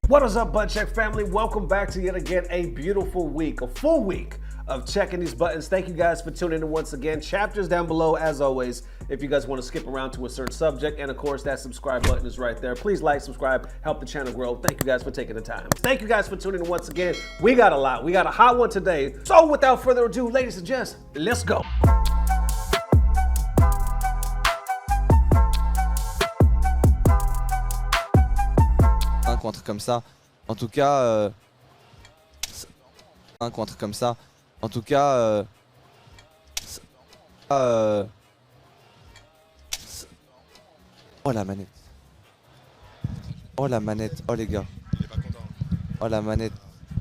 What is up, ButtonCheck family? Welcome back to yet again a beautiful week, a full week of checking these buttons. Thank you guys for tuning in once again. Chapters down below, as always, if you guys want to skip around to a certain subject. And of course, that subscribe button is right there. Please like, subscribe, help the channel grow. Thank you guys for taking the time. Thank you guys for tuning in once again. We got a lot. We got a hot one today. So without further ado, ladies and gents, let's go. Ou un truc comme ça. En tout cas, un truc comme ça. En tout cas, oh la manette. Oh la manette. Oh les gars. Il est pas content. Oh la manette.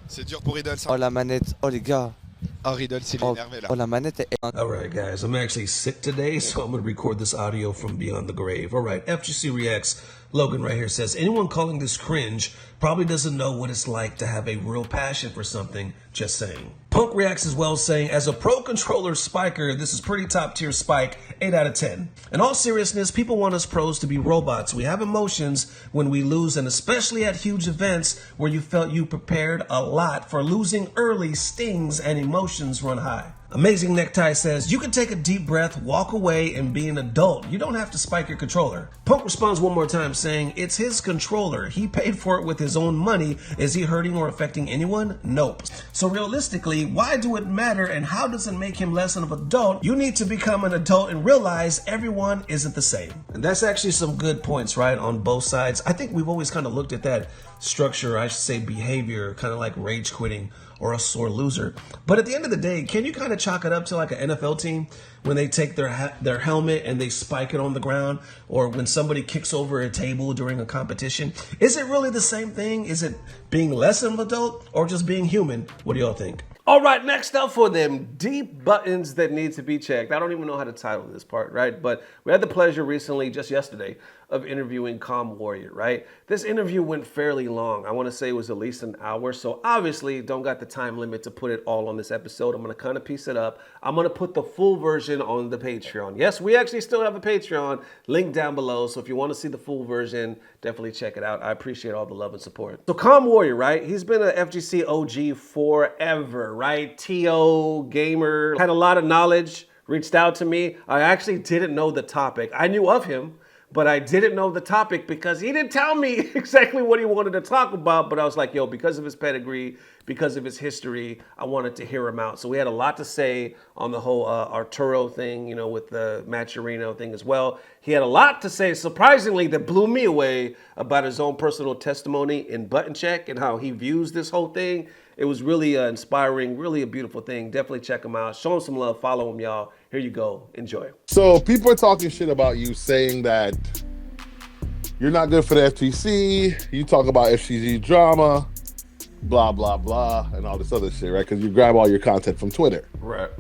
C'est dur pour Riddle ça. Oh la manette. Oh les gars. Oh Riddle, s'il est énervé là. Oh la manette est... Alright guys, I'm actually sick today, so I'm going to record this audio from beyond the grave. Alright, FGC Reacts, Logan right here says, anyone calling this cringe probably doesn't know what it's like to have a real passion for something, just saying. Punk reacts as well, saying, as a pro controller spiker, this is pretty top tier spike, 8 out of 10. In all seriousness, people want us pros to be robots. We have emotions when we lose, and especially at huge events where you felt you prepared a lot for losing early, stings and emotions run high. Amazing Necktie says, you can take a deep breath, walk away, and be an adult. You don't have to spike your controller. Punk responds one more time saying, it's his controller. He paid for it with his own money. Is he hurting or affecting anyone? Nope. So realistically, why do it matter and how does it make him less of an adult? You need to become an adult and realize everyone isn't the same. And that's actually some good points, right, on both sides. I think we've always kind of looked at that structure, I should say behavior, kind of like rage quitting or a sore loser. But at the end of the day, can you kind of chalk it up to like an NFL team when they take their helmet and they spike it on the ground, or when somebody kicks over a table during a competition? Is it really the same thing? Is it being less of an adult or just being human? What do y'all think? All right, next up for them deep buttons that need to be checked. I don't even know how to title this part, right? But we had the pleasure recently, just yesterday, of interviewing CalmWarrior, right? This interview went fairly long. I want to say it was at least an hour. So obviously don't got the time limit to put it all on this episode. I'm going to kind of piece it up. I'm going to put the full version on the Patreon. Yes, we actually still have a Patreon link down below. So if you want to see the full version, definitely check it out. I appreciate all the love and support. So CalmWarrior, right? He's been an FGC OG forever, right? TO, gamer, had a lot of knowledge, reached out to me. I actually didn't know the topic. I knew of him, but I didn't know the topic because he didn't tell me exactly what he wanted to talk about. But I was like, yo, because of his pedigree, because of his history, I wanted to hear him out. So we had a lot to say on the whole Arturo thing, you know, with the Maturino thing as well. He had a lot to say, surprisingly, that blew me away about his own personal testimony in ButtonCheck and how he views this whole thing. It was really inspiring, really a beautiful thing. Definitely check him out. Show him some love. Follow him, y'all. Here you go. Enjoy. So people are talking shit about you, saying that you're not good for the FGC. You talk about FGC drama, blah, blah, blah, and all this other shit, right? Because you grab all your content from Twitter. Right.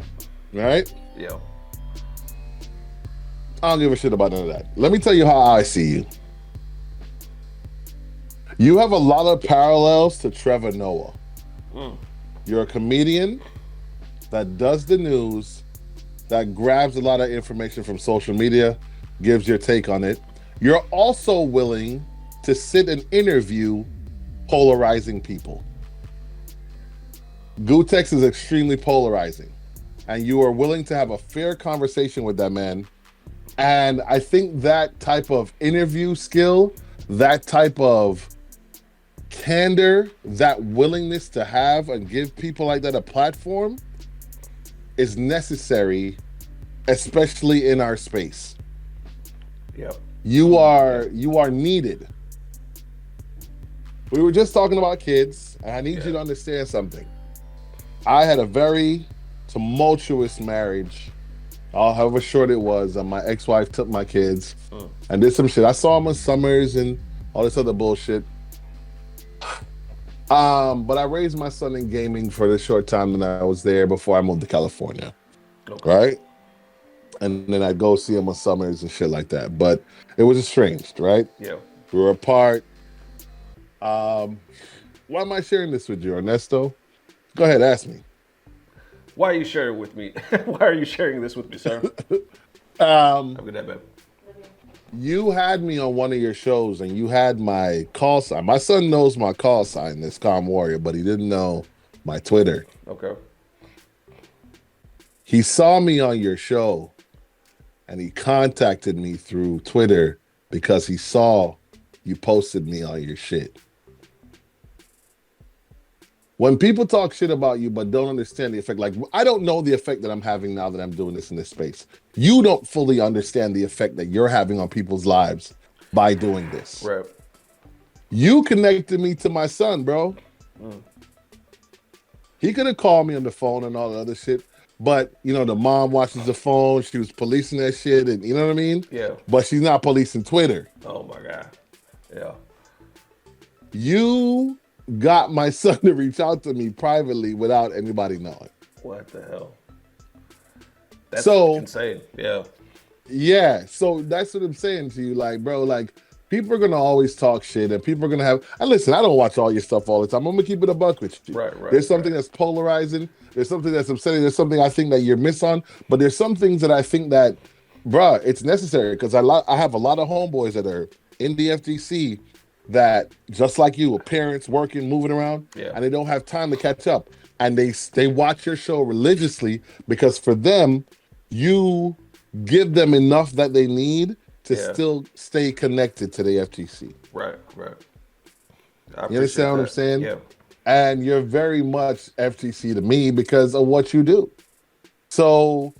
Right? Yeah. I don't give a shit about none of that. Let me tell you how I see you. You have a lot of parallels to Trevor Noah. You're a comedian that does the news, that grabs a lot of information from social media, gives your take on it. You're also willing to sit and interview polarizing people. Gutex is extremely polarizing, and you are willing to have a fair conversation with that man. And I think that type of interview skill, that type of candor, that willingness to have and give people like that a platform is necessary, especially in our space. Yep. You are needed. We were just talking about kids, and I need you to understand something. I had a very tumultuous marriage, however short it was, and my ex-wife took my kids and did some shit. I saw them on Summers and all this other bullshit. But I raised my son in gaming for the short time that I was there before I moved to California. Okay. Right? And then I'd go see him on Summers and shit like that. But it was estranged, right? Yeah. We were apart. Why am I sharing this with you, Ernesto? Go ahead, ask me. Why are you sharing with me? Why are you sharing this with me, sir? Have a good day, babe. You had me on one of your shows, and you had my call sign. My son knows my call sign, this CalmWarrior, but he didn't know my Twitter. Okay. He saw me on your show, and he contacted me through Twitter because he saw you posted me on your shit. When people talk shit about you but don't understand the effect, like I don't know the effect that I'm having now that I'm doing this in this space. You don't fully understand the effect that you're having on people's lives by doing this. Right. You connected me to my son, bro. He could have called me on the phone and all the other shit, but you know, the mom watches the phone. She was policing that shit, and you know what I mean? Yeah. But she's not policing Twitter. Oh my God. Yeah. You got my son to reach out to me privately without anybody knowing. What the hell? That's so insane. Yeah. Yeah. So that's what I'm saying to you. Like, bro, like people are going to always talk shit and people are going to have, and listen, I don't watch all your stuff all the time. I'm going to keep it a buck with you. Right. There's something that's polarizing. There's something that's upsetting. There's something I think that you're miss on, but there's some things that I think that, bruh, it's necessary because I have a lot of homeboys that are in the FGC that just like you, parents working, moving around, and they don't have time to catch up. And they watch your show religiously because for them, you give them enough that they need to still stay connected to the FGC. Right. You understand what I'm saying? Yeah. And you're very much FGC to me because of what you do. So,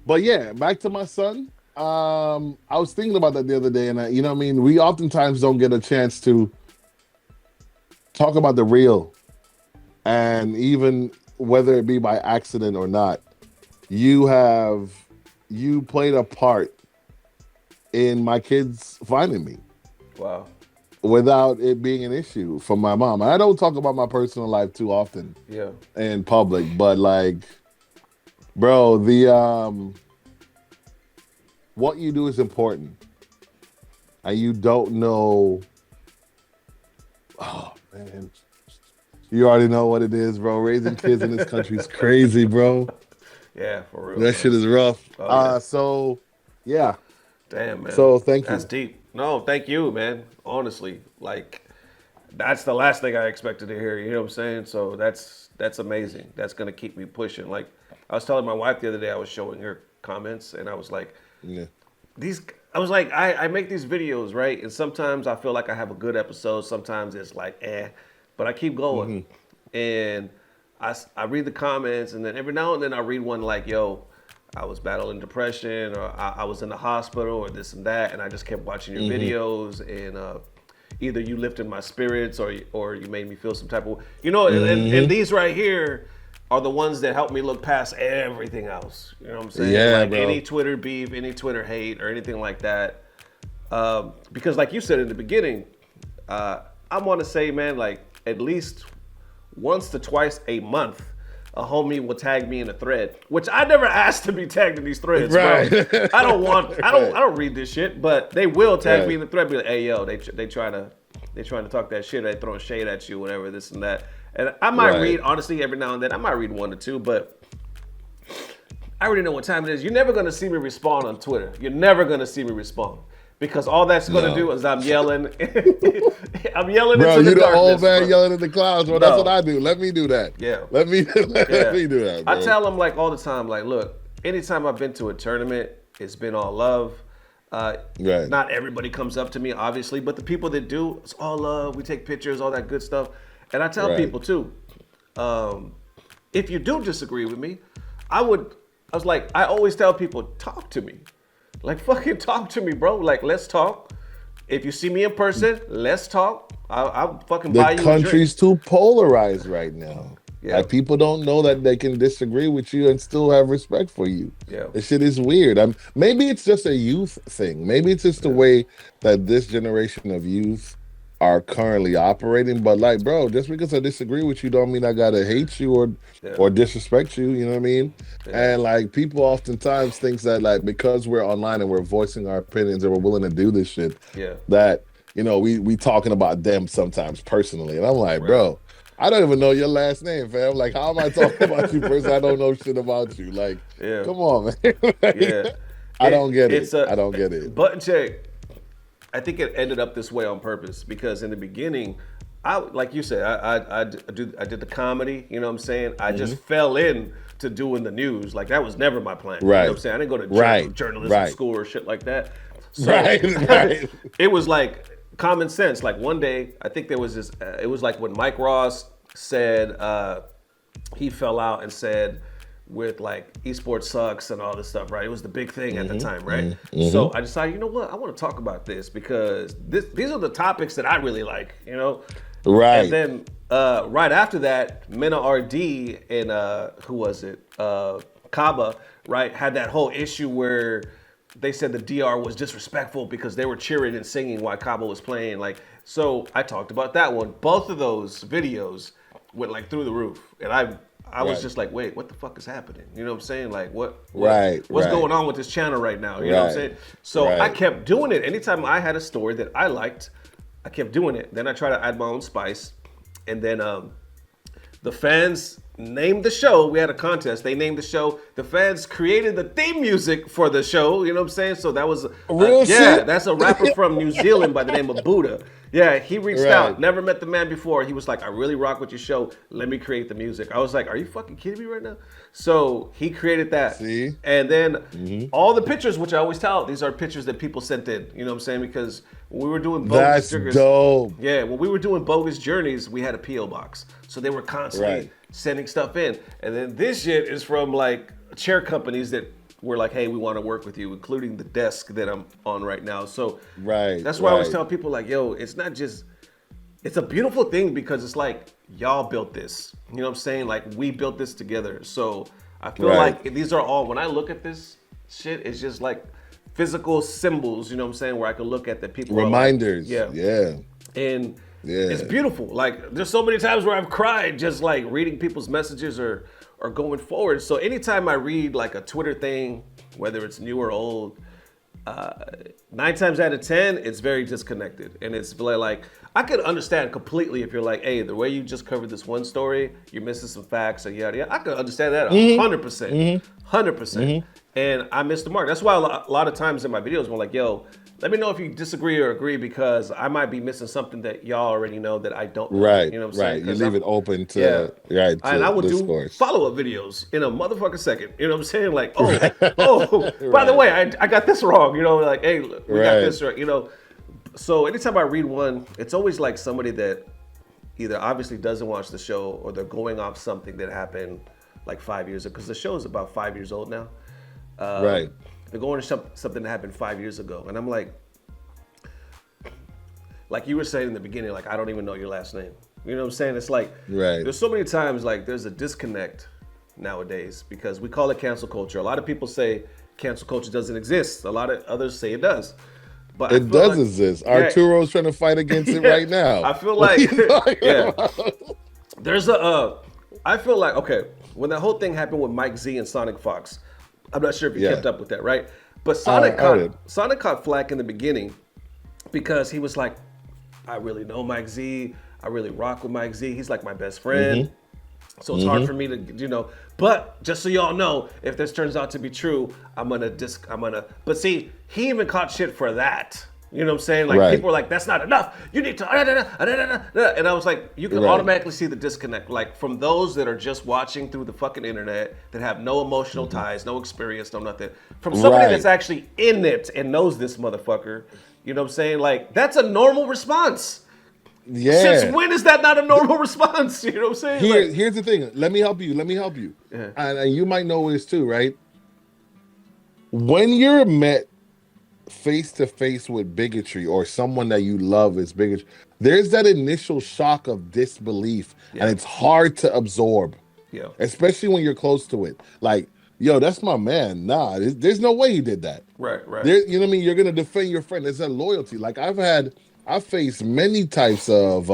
but yeah, back to my son. I was thinking about that the other day, and you know what I mean? We oftentimes don't get a chance to talk about the real. And even whether it be by accident or not, you played a part in my kids finding me. Wow. Without it being an issue for my mom. I don't talk about my personal life too often in public, but like, bro, what you do is important. And you don't know, oh man, you already know what it is, bro. Raising kids in this country is crazy, bro. Yeah, for real. That shit is rough. Oh, so, yeah. Damn, man. So, thank you. That's deep. No, thank you, man. Honestly, like, that's the last thing I expected to hear. You know what I'm saying? So that's amazing. That's gonna keep me pushing. Like, I was telling my wife the other day, I was showing her comments, and I was like, I make these videos, right? And sometimes I feel like I have a good episode. Sometimes it's like, but I keep going. And I read the comments, and then every now and then I read one like, yo, I was battling depression, or I was in the hospital, or this and that, and I just kept watching your videos, and either you lifted my spirits, or you made me feel some type of, you know, and these right here are the ones that help me look past everything else. You know what I'm saying? Yeah, like bro. Any Twitter beef, any Twitter hate, or anything like that. Because like you said in the beginning, I want to say, man, like at least once to twice a month, a homie will tag me in a thread, which I never asked to be tagged in these threads, right. bro. I don't read this shit, but they will tag me in the thread, be like, hey, yo, they trying to talk that shit, they throwing shade at you, whatever, this and that. And I might read, honestly, every now and then, I might read one or two, but I already know what time it is. You're never gonna see me respond on Twitter. You're never gonna see me respond. Because all that's gonna do is I'm yelling. I'm yelling bro, into the darkness. Bro, you're the old man yelling in the clouds. Well, that's what I do. Let me do that. Yeah. Let me do that, bro. I tell them like all the time, like, look, anytime I've been to a tournament, it's been all love. Not everybody comes up to me, obviously, but the people that do, it's all love. We take pictures, all that good stuff. And I tell people too, if you do disagree with me, I always tell people, talk to me. Like, fucking talk to me, bro. Like, let's talk. If you see me in person, let's talk. I'll fucking buy you a drink. The country's too polarized right now. Yeah. Like, people don't know that they can disagree with you and still have respect for you. Yeah. This shit is weird. Maybe it's just a youth thing. Maybe it's just the way that this generation of youth are currently operating. But like, bro, just because I disagree with you don't mean I gotta hate you or disrespect you, you know what I mean? And like, people oftentimes think that like, because we're online and we're voicing our opinions and we're willing to do this shit, that, you know, we talking about them sometimes personally. And I'm like, bro, I don't even know your last name, fam. Like, how am I talking about you personally? I don't know shit about you. Like, come on, man. Like, I don't get it. I don't get it. ButtonCheck I think it ended up this way on purpose because in the beginning, like you said, I did the comedy. You know what I'm saying? I just fell in to doing the news. Like that was never my plan. Right. You know what I'm saying? I didn't go to journalism school or shit like that. So it was like common sense. Like one day, I think there was this. It was like when Mike Ross said he fell out and said with like esports sucks and all this stuff, right? It was the big thing at the time, right? So I decided, you know what? I want to talk about this because these are the topics that I really like, you know? Right. And then right after that, Mena RD and who was it? Kaba, right? Had that whole issue where they said the DR was disrespectful because they were cheering and singing while Kaba was playing. Like, so I talked about that one. Both of those videos went like through the roof. And I was just like, wait, what the fuck is happening? You know what I'm saying? Like, what's going on with this channel right now? You know what I'm saying? So I kept doing it. Anytime I had a story that I liked, I kept doing it. Then I tried to add my own spice. And then the fans named the show. We had a contest. They named the show. The fans created the theme music for the show. You know what I'm saying? So that was real shit. Yeah, that's a rapper from New Zealand by the name of Buddha. Yeah, he reached out. Never met the man before. He was like, I really rock with your show. Let me create the music. I was like, are you fucking kidding me right now? So he created that. See? And then all the pictures, which I always tell, these are pictures that people sent in. You know what I'm saying? Because when we were doing bogus journeys, dope. Yeah, when we were doing bogus journeys, we had a P.O. box. So they were constantly sending stuff in. And then this shit is from like chair companies that were like, hey, we want to work with you, including the desk that I'm on right now. So that's why I always tell people like, yo, it's not just, it's a beautiful thing because it's like, y'all built this. You know what I'm saying? Like we built this together. So I feel like these are all, when I look at this shit, it's just like physical symbols, you know what I'm saying? Where I can look at the people. Reminders. Like, And it's beautiful. Like there's so many times where I've cried just like reading people's messages or going forward. So anytime I read like a Twitter thing, whether it's new or old, 9 times out of 10, it's very disconnected. And it's like, I could understand completely if you're like, hey, the way you just covered this one story, you're missing some facts or yada yada. I could understand that 100%. 100%. And I missed the mark. That's why a lot of times in my videos, I'm like, yo, let me know if you disagree or agree because I might be missing something that y'all already know that I don't know. You know what I'm saying? You leave it open to, and I will do follow-up videos in a motherfucking second. You know what I'm saying? Like, by the way, I got this wrong. You know, like, hey, we got this right. You know, so anytime I read one, it's always like somebody that either obviously doesn't watch the show or they're going off something that happened like 5 years ago. Because the show is about 5 years old now. They're going to something that happened 5 years ago. And I'm like you were saying in the beginning, like, I don't even know your last name. You know what I'm saying? It's like, there's so many times, like, there's a disconnect nowadays because we call it cancel culture. A lot of people say cancel culture doesn't exist. A lot of others say it does. But it does exist. Arturo's trying to fight against it right now. I feel like, there's I feel like, okay, when that whole thing happened with Mike Z and Sonic Fox, I'm not sure if you kept up with that, right? But Sonic caught flack in the beginning because he was like, I really know Mike Z. I really rock with Mike Z. He's like my best friend. So it's hard for me to, you know, but just so y'all know, if this turns out to be true, but see, he even caught shit for that. You know what I'm saying? Like people were like, that's not enough. You need to, and I was like, you can automatically see the disconnect. Like from those that are just watching through the fucking internet that have no emotional ties, no experience, no nothing. From somebody that's actually in it and knows this motherfucker, you know what I'm saying? Like that's a normal response. Since when is that not a normal response? You know what I'm saying? Here's the thing. Let me help you. And you might know this too, right? When you're met face to face with bigotry or someone that you love is bigotry, there's that initial shock of disbelief and it's hard to absorb, especially when you're close to it. Like, yo, that's my man. Nah, there's no way he did that. Right. You know what I mean? You're gonna defend your friend. There's a loyalty. Like I've faced many types of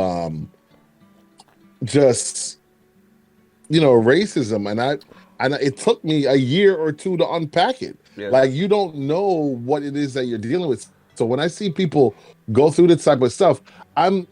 just, you know, racism, and it took me a year or two to unpack it. Like you don't know what it is that you're dealing with. So when I see people go through this type of stuff, I'm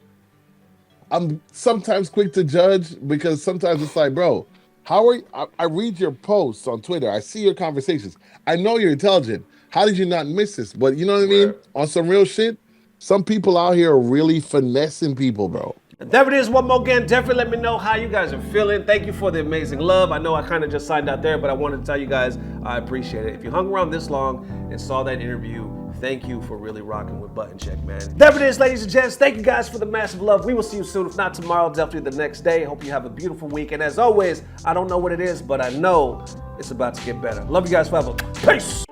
sometimes quick to judge because sometimes it's like, bro, how are you? I read your posts on Twitter. I see your conversations. I know you're intelligent. How did you not miss this? But you know what I mean? On some real shit, Some people out here are really finessing people, bro. And there it is, one more again. Definitely let me know how you guys are feeling. Thank you for the amazing love. I know I kind of just signed out there, but I wanted to tell you guys I appreciate it. If you hung around this long and saw that interview, thank you for really rocking with ButtonCheck, man. There it is, ladies and gents. Thank you guys for the massive love. We will see you soon. If not tomorrow, definitely the next day. Hope you have a beautiful week. And as always, I don't know what it is, but I know it's about to get better. Love you guys forever. Peace.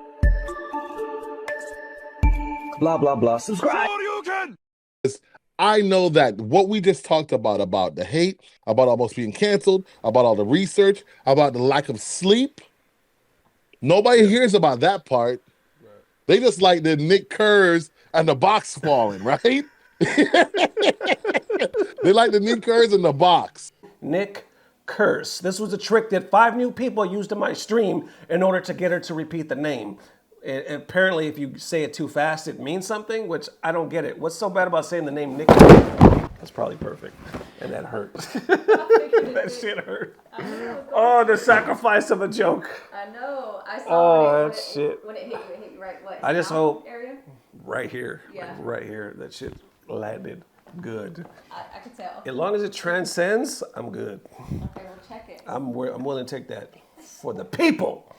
Blah, blah, blah. Subscribe. I know that what we just talked about the hate, about almost being canceled, about all the research, about the lack of sleep, nobody hears about that part. They just like the Nick Kerrs and the box falling, right? They like the Nick Kerrs and the box. Nick Kerrs. This was a trick that 5 new people used in my stream in order to get her to repeat the name. And apparently, if you say it too fast, it means something, which I don't get it. What's so bad about saying the name Nick? That's probably perfect. And that hurt. That shit hurt. Oh, the sacrifice of a joke. I know. I saw that shit. When it hit you right, what? I just hope area? right here. Yeah. Like right here. That shit landed good. I can tell. As long as it transcends, I'm good. Okay, we'll check it. I'm willing to take that for the people.